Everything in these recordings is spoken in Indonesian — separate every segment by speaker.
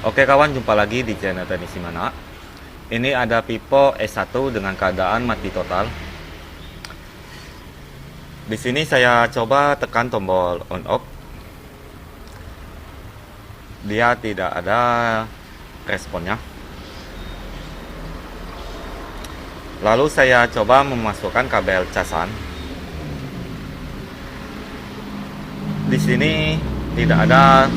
Speaker 1: Oke kawan, jumpa lagi di channel Teknisi Mana. Ini ada Vivo S1 dengan keadaan mati total. Di sini saya coba tekan tombol on off. Dia tidak ada responnya. Lalu saya coba memasukkan kabel casan. Di sini tidak ada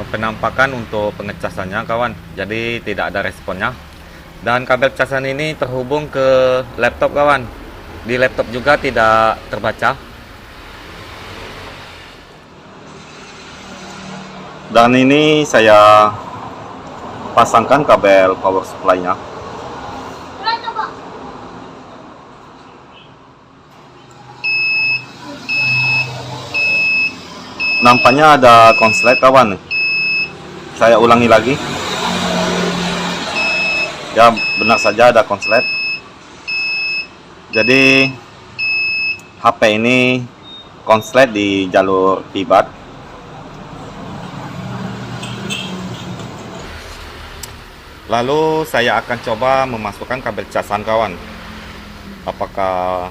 Speaker 1: penampakan untuk pengecasannya kawan, jadi tidak ada responnya. Dan kabel casan ini terhubung ke laptop kawan, di laptop juga tidak terbaca. Dan ini saya pasangkan kabel power supply nya. Nampaknya ada konslet kawan. Saya ulangi lagi. Ya, benar saja ada konslet. Jadi HP ini konslet di jalur pibat. Lalu saya akan coba memasukkan kabel casan kawan. Apakah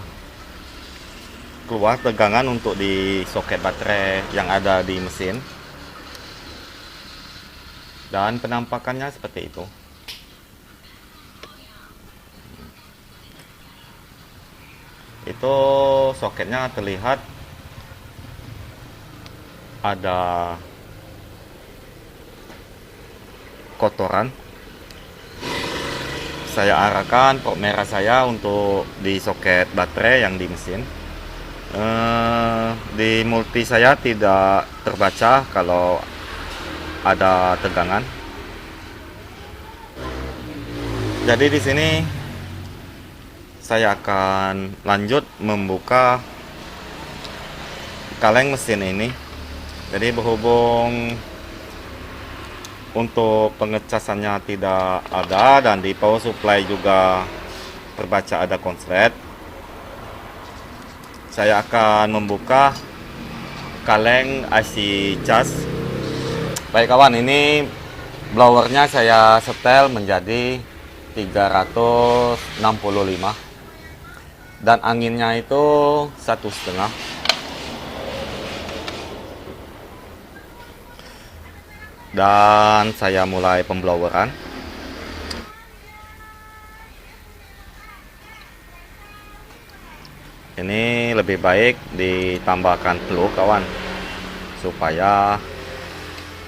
Speaker 1: keluar tegangan untuk di soket baterai yang ada di mesin. Dan penampakannya seperti itu. Itu soketnya terlihat ada kotoran. Saya arahkan port merah saya untuk di soket baterai yang di mesin. Di multi saya tidak terbaca kalau ada tegangan. Jadi di sini saya akan lanjut membuka kaleng mesin ini. Jadi berhubung untuk pengecasannya tidak ada dan di power supply juga terbaca ada konslet, saya akan membuka kaleng IC cas. Baik kawan, ini blowernya saya setel menjadi 365 dan anginnya itu 1,5. Dan saya mulai pembloweran. Ini lebih baik ditambahkan plug kawan, supaya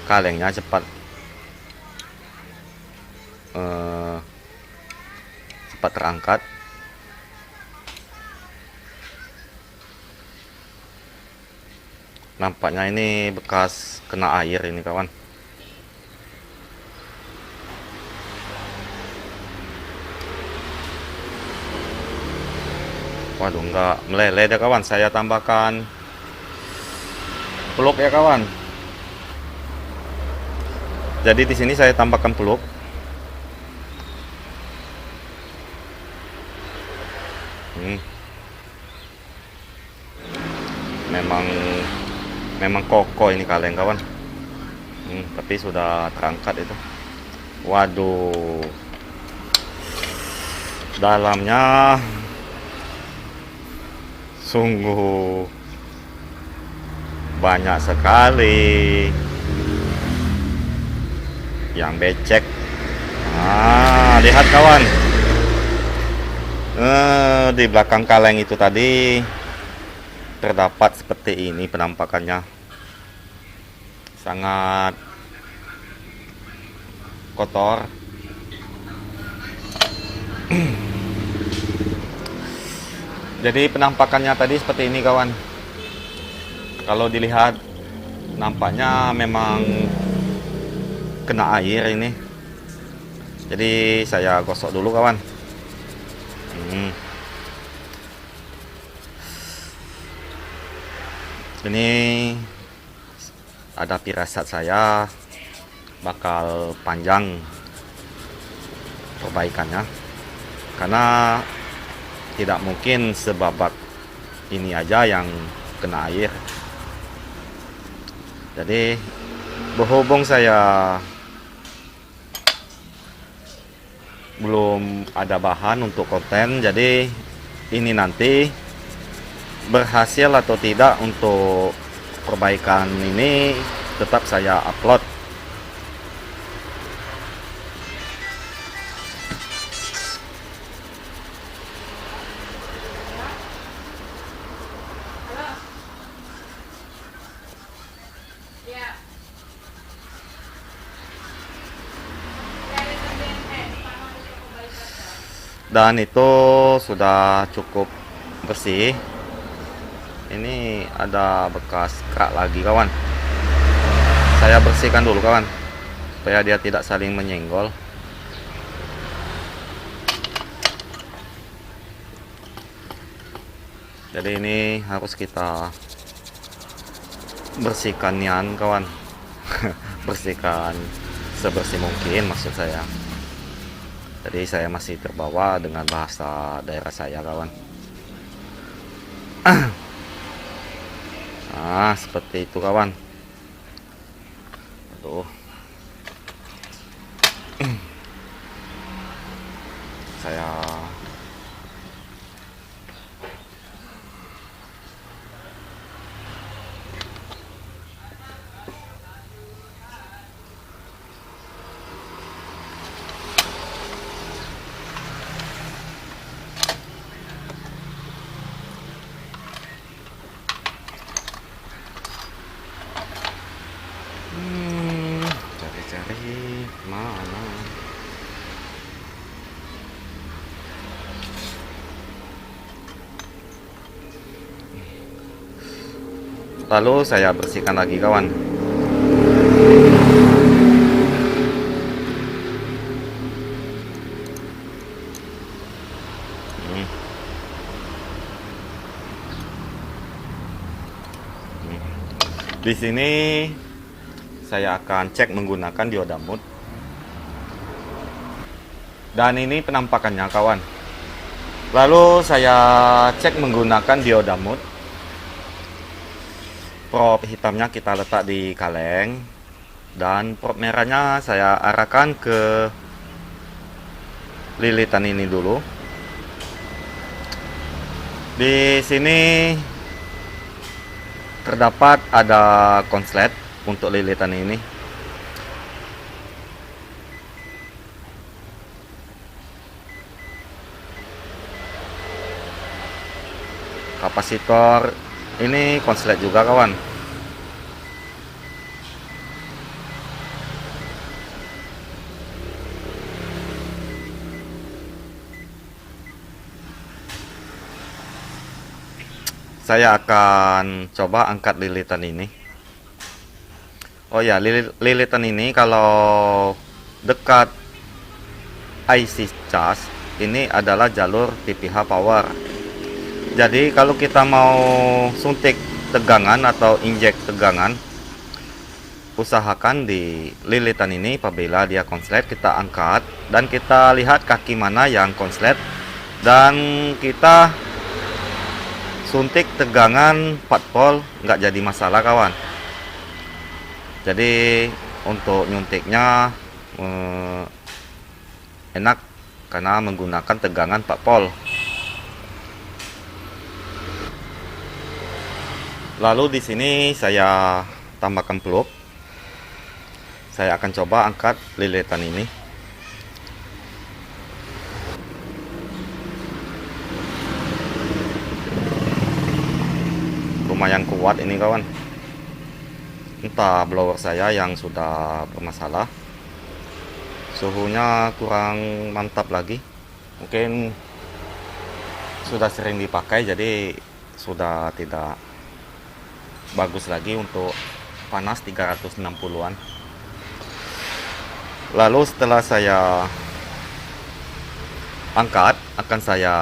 Speaker 1: kalengnya cepat terangkat. Nampaknya ini bekas kena air ini kawan. Waduh, nggak meleleh deh kawan. Saya tambahkan plug ya kawan. Jadi di sini saya tambahkan plug. Memang kokoh ini kaleng kawan. Tapi sudah terangkat itu. Waduh, dalamnya sungguh banyak sekali yang becek. Lihat kawan, di belakang kaleng itu tadi terdapat seperti ini penampakannya. Sangat kotor. Jadi penampakannya tadi seperti ini kawan. Kalau dilihat nampaknya memang kena air ini. Jadi saya gosok dulu kawan. Ini ada firasat saya bakal panjang perbaikannya, karena tidak mungkin sebabak ini aja yang kena air. Jadi Berhubung saya belum ada bahan untuk konten, jadi ini nanti berhasil atau tidak untuk perbaikan ini tetap saya upload. Dan itu sudah cukup bersih. Ini ada bekas kerak lagi kawan. Saya bersihkan dulu kawan, supaya dia tidak saling menyenggol. Jadi ini harus kita bersihkan nian kawan. Bersihkan sebersih mungkin maksud saya. Jadi saya masih terbawa dengan bahasa daerah saya kawan. Nah seperti itu kawan. Aduh. Saya cari-cari mana. Lalu saya bersihkan lagi kawan. Di sini saya akan cek menggunakan dioda mode. Dan ini penampakannya kawan. Lalu saya cek menggunakan dioda mode. Prop hitamnya kita letak di kaleng, dan prop merahnya saya arahkan ke lilitan ini dulu. Di sini terdapat ada konslet untuk lilitan ini. Kapasitor ini konslet juga kawan. Saya akan coba angkat lilitan ini. Oh ya, lilitan ini kalau dekat IC charge ini adalah jalur PPH power. Jadi kalau kita mau suntik tegangan atau injek tegangan, usahakan di lilitan ini apabila dia konslet kita angkat dan kita lihat kaki mana yang konslet, dan kita suntik tegangan 4 volt, nggak jadi masalah kawan. Jadi untuk nyuntiknya enak karena menggunakan tegangan 4 volt. Lalu di sini saya tambahkan plug. Saya akan coba angkat lilitan ini. Lumayan kuat ini kawan. Entah blower saya yang sudah bermasalah, suhunya kurang mantap lagi. Mungkin sudah sering dipakai jadi sudah tidak bagus lagi untuk panas 360-an. Lalu setelah saya angkat, akan saya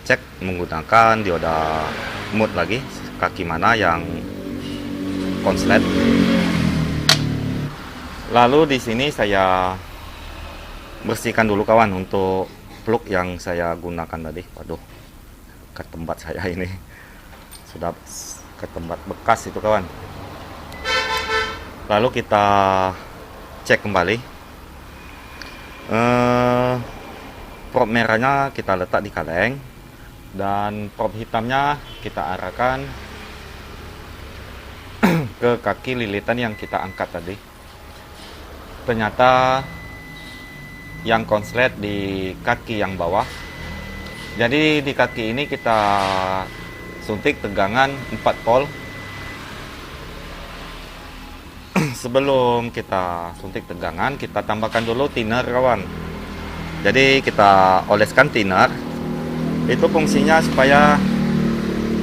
Speaker 1: cek menggunakan dioda mode lagi, kaki mana yang konslet. Lalu di sini saya bersihkan dulu kawan untuk plug yang saya gunakan tadi. Waduh, ketempat saya ini sudah ketempat bekas itu kawan. Lalu kita cek kembali. Prop merahnya kita letak di kaleng, dan prop hitamnya kita arahkan ke kaki lilitan yang kita angkat tadi. Ternyata yang konslet di kaki yang bawah. Jadi di kaki ini kita suntik tegangan 4 volt. Sebelum kita suntik tegangan, kita tambahkan dulu thinner, kawan. Jadi kita oleskan thinner. Itu fungsinya supaya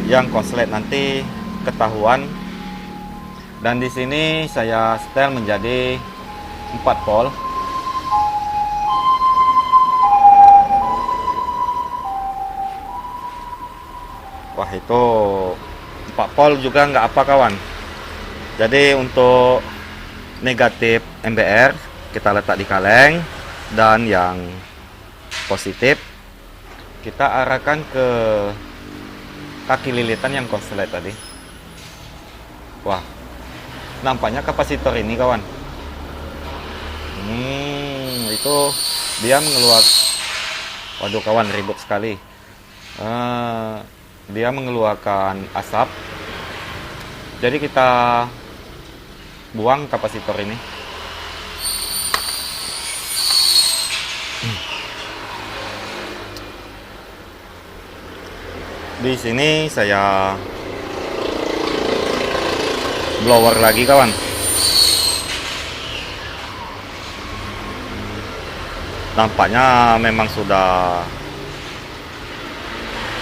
Speaker 1: yang konslet nanti ketahuan. Dan di sini saya setel menjadi 4 volt. Wah, itu 4 volt juga nggak apa, kawan. Jadi untuk negatif MBR kita letak di kaleng, dan yang positif kita arahkan ke kaki lilitan yang konslet tadi. Wah, nampaknya kapasitor ini, kawan. Itu dia mengeluarkan, waduh kawan, ribut sekali. Dia mengeluarkan asap. Jadi kita buang kapasitor ini. Di sini saya blower lagi, kawan. Nampaknya memang sudah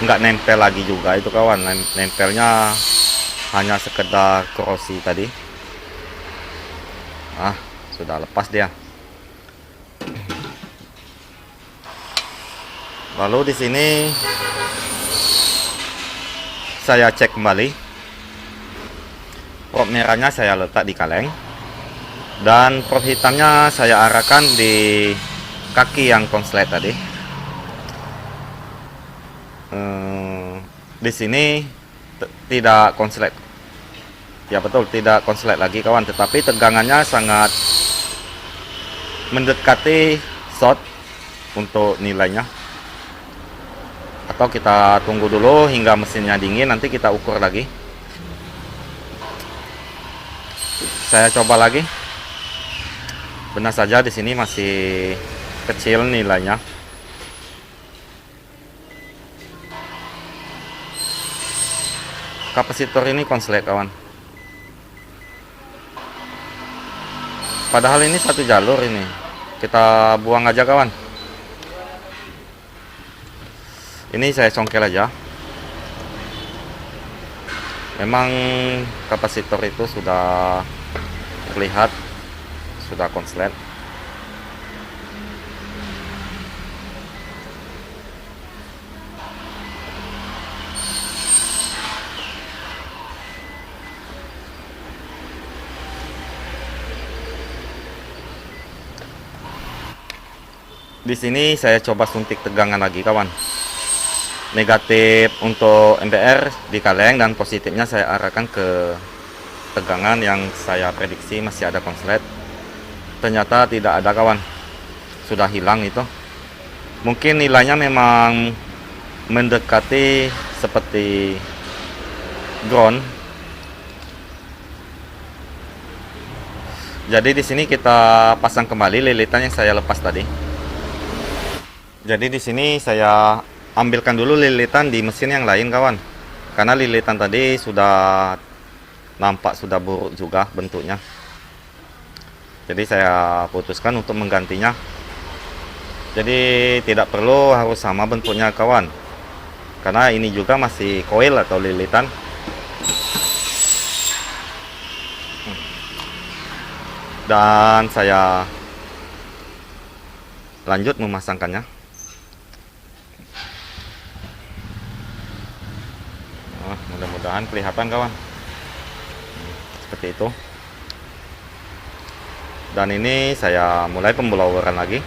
Speaker 1: nggak nempel lagi juga itu, kawan. Nempelnya hanya sekedar korosi tadi. Sudah lepas dia. Lalu di sini saya cek kembali. Prop merahnya saya letak di kaleng, dan prop hitamnya saya arahkan di kaki yang konslet tadi. Di sini tidak konslet. Ya betul, tidak konslet lagi, kawan, tetapi tegangannya sangat mendekati short untuk nilainya. Atau kita tunggu dulu hingga mesinnya dingin, nanti kita ukur lagi. Saya coba lagi. Benar saja di sini masih kecil nilainya. Kapasitor ini konslet, kawan. Padahal ini satu jalur ini. Kita buang aja, kawan. Ini saya congkel aja. Memang kapasitor itu sudah terlihat sudah konslet. Di sini saya coba suntik tegangan lagi, kawan. Negatif untuk MBR di kaleng, dan positifnya saya arahkan ke tegangan yang saya prediksi masih ada konslet. Ternyata tidak ada, kawan. Sudah hilang itu. Mungkin nilainya memang mendekati seperti ground. Jadi di sini kita pasang kembali lilitan yang saya lepas tadi. Jadi di sini saya ambilkan dulu lilitan di mesin yang lain, kawan. Karena lilitan tadi sudah nampak sudah buruk juga bentuknya. Jadi saya putuskan untuk menggantinya. Jadi tidak perlu harus sama bentuknya, kawan. Karena ini juga masih coil atau lilitan. Dan saya lanjut memasangkannya. Mudah-mudahan kelihatan, kawan. Seperti itu. Dan ini saya mulai pembloweran lagi.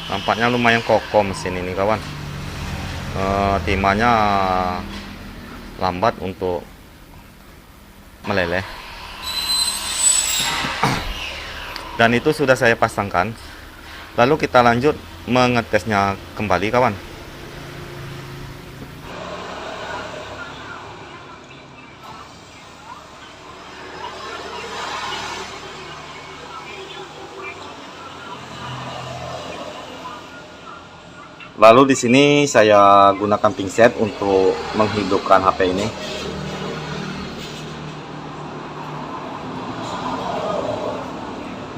Speaker 1: Nampaknya lumayan kokoh mesin ini, kawan. Timahnya lambat untuk meleleh. Dan itu sudah saya pasangkan. Lalu kita lanjut mengetesnya kembali kawan. Lalu di sini saya gunakan pinset untuk menghidupkan HP ini.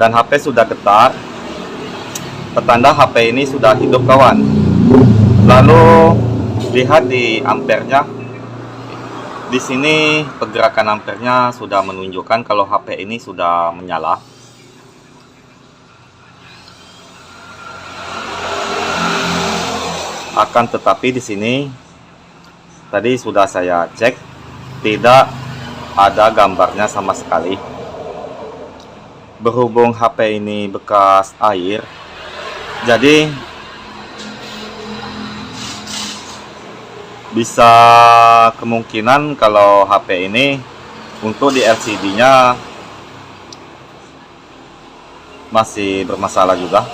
Speaker 1: Dan HP sudah getar, petanda HP ini sudah hidup kawan. Lalu lihat di ampernya. Di sini pergerakan ampernya sudah menunjukkan kalau HP ini sudah menyala. Akan tetapi di sini tadi sudah saya cek, tidak ada gambarnya sama sekali. Berhubung HP ini bekas air, jadi bisa kemungkinan kalau HP ini untuk di LCD-nya masih bermasalah juga.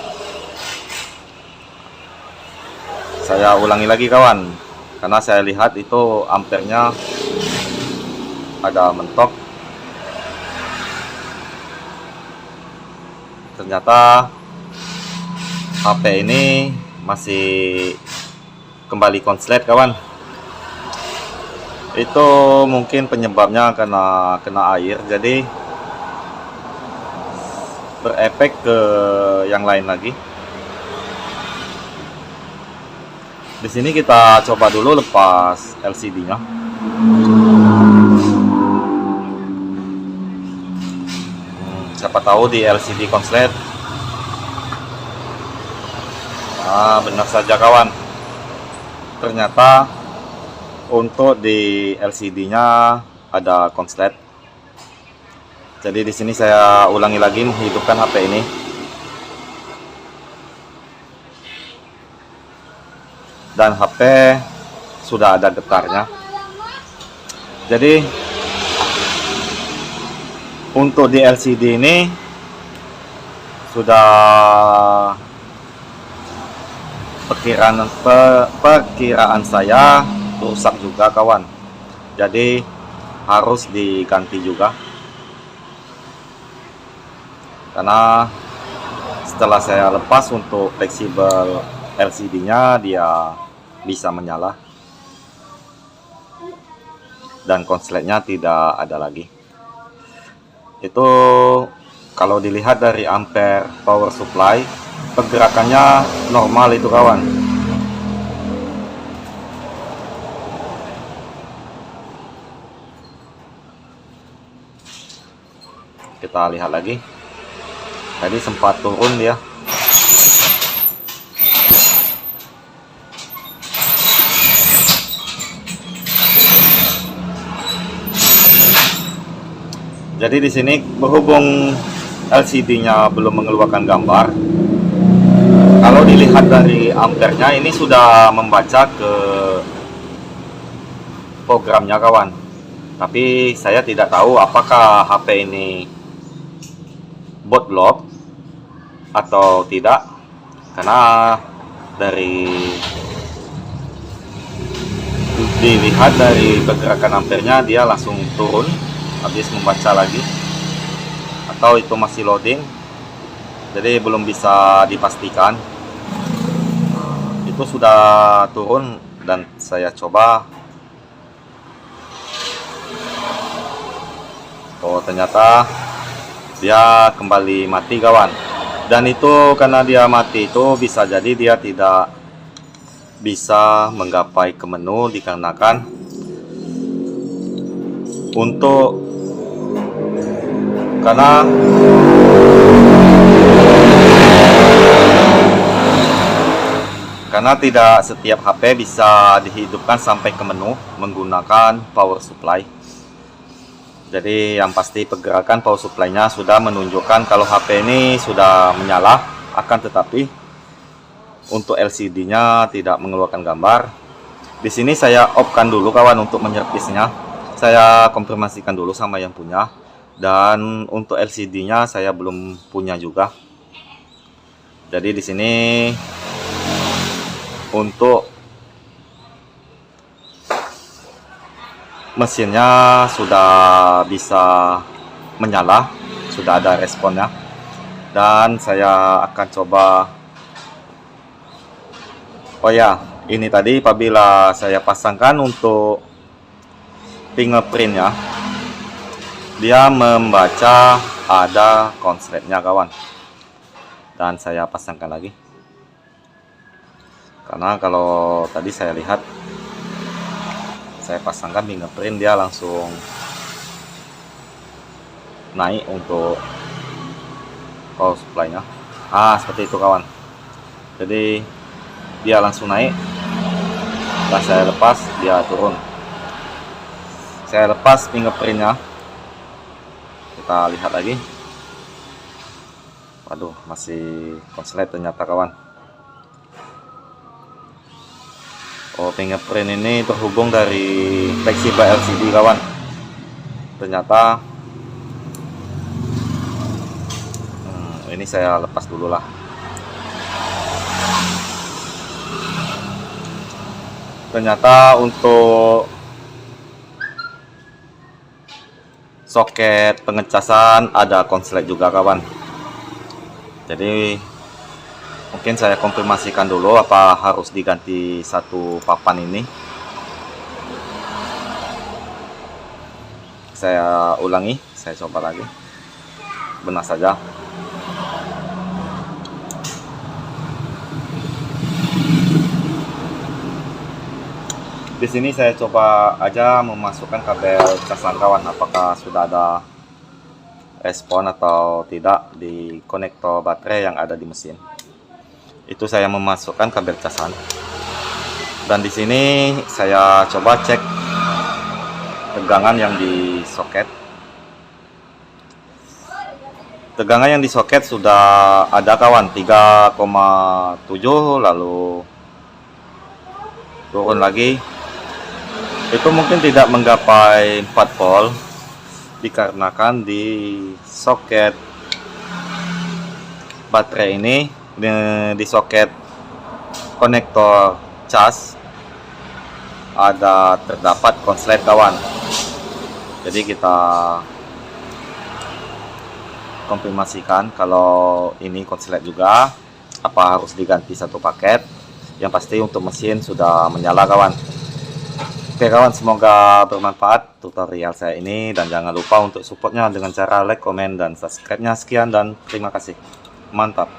Speaker 1: Saya ulangi lagi kawan, karena saya lihat itu ampernya ada mentok. Ternyata HP ini masih kembali konslet kawan. Itu mungkin penyebabnya karena kena air, jadi berefek ke yang lain lagi. Di sini kita coba dulu lepas LCD-nya. Siapa tahu di LCD konslet. Nah, benar saja kawan. Ternyata untuk di LCD-nya ada konslet. Jadi di sini saya ulangi lagi menghidupkan HP ini. Dan HP sudah ada getarnya. Jadi untuk di LCD ini sudah perkiraan saya rusak juga kawan. Jadi harus diganti juga. Karena setelah saya lepas untuk fleksibel LCD-nya, dia bisa menyala dan konsletnya tidak ada lagi. Itu kalau dilihat dari ampere power supply, pergerakannya normal itu kawan. Kita lihat lagi. Tadi sempat turun dia. Jadi di sini berhubung LCD-nya belum mengeluarkan gambar, kalau dilihat dari ampernya ini sudah membaca ke programnya kawan. Tapi saya tidak tahu apakah HP ini bootlock atau tidak, karena dari dilihat dari pergerakan ampernya dia langsung turun habis membaca lagi, atau itu masih loading, jadi belum bisa dipastikan. Itu sudah turun dan saya coba, oh ternyata dia kembali mati kawan. Dan itu karena dia mati itu bisa jadi dia tidak bisa menggapai ke menu, dikarenakan untuk karena tidak setiap HP bisa dihidupkan sampai ke menu menggunakan power supply. Jadi yang pasti pergerakan power supply-nya sudah menunjukkan kalau HP ini sudah menyala, akan tetapi untuk LCD-nya tidak mengeluarkan gambar. Di sini saya off-kan dulu kawan untuk menyervisnya. Saya konfirmasikan dulu sama yang punya. Dan untuk LCD-nya saya belum punya juga. Jadi di sini untuk mesinnya sudah bisa menyala, sudah ada responnya. Dan saya akan coba. Oh ya, ini tadi apabila saya pasangkan untuk fingerprintnya, dia membaca ada konsletnya kawan. Dan saya pasangkan lagi, karena kalau tadi saya lihat saya pasangkan fingerprint dia langsung naik untuk power supply-nya. Seperti itu kawan. Jadi dia langsung naik, setelah saya lepas dia turun. Saya lepas fingerprintnya, kita lihat lagi. Waduh, masih konslet ternyata kawan. Oh, fingerprint ini terhubung dari fleksibel LCD kawan. Ternyata ini saya lepas dulu lah. Ternyata untuk soket pengecasan ada konslet juga kawan. Jadi mungkin saya konfirmasikan dulu apa harus diganti satu papan ini. Saya ulangi, saya coba lagi. Benar saja. Di sini saya coba aja memasukkan kabel casan kawan, apakah sudah ada respon atau tidak di konektor baterai yang ada di mesin. Itu saya memasukkan kabel casan. Dan di sini saya coba cek tegangan yang di soket. Tegangan yang di soket sudah ada kawan, 3,7, lalu turun lagi. Itu mungkin tidak menggapai 4 volt dikarenakan di soket baterai ini, di soket konektor cas ada terdapat konslet kawan. Jadi kita konfirmasikan kalau ini konslet juga, apa harus diganti satu paket. Yang pasti untuk mesin sudah menyala kawan. Oke kawan, semoga bermanfaat tutorial saya ini, dan jangan lupa untuk supportnya dengan cara like, komen, dan subscribe-nya. Sekian dan terima kasih. Mantap.